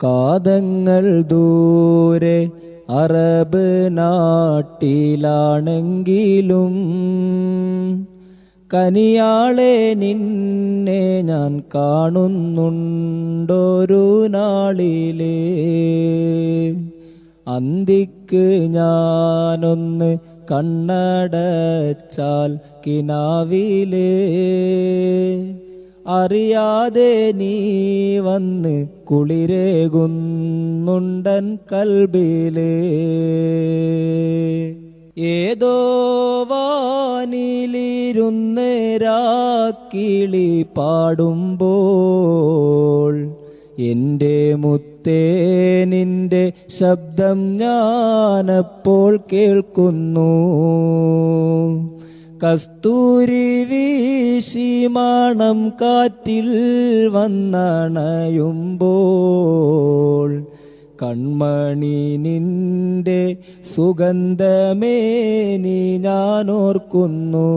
കാതങ്ങൾ ദൂരെ അറബ് നാട്ടിലാണെങ്കിലും കനിയാളെ നിന്നെ ഞാൻ കാണുന്നുണ്ടൊരു നാളിലേ. അന്തിക്ക് ഞാനൊന്ന് കണ്ണടച്ചാൽ കിനാവിലേ അറിയാതെ നീ വന്ന് കുളിരേകുന്നുണ്ടൻ കൽബിലേ. ഏതോ വാനിലിരുന്ന് രാക്കിളി പാടുമ്പോൾ എൻ്റെ മുത്തേ നിന്റെ ശബ്ദം ഞാനപ്പോൾ കേൾക്കുന്നു. കസ്തൂരി വീശി മണം കാറ്റിൽ വന്നണയുമ്പോൾ കൺമണി നിന്റെ സുഗന്ധമേ നീ ഞാനോർക്കുന്നു.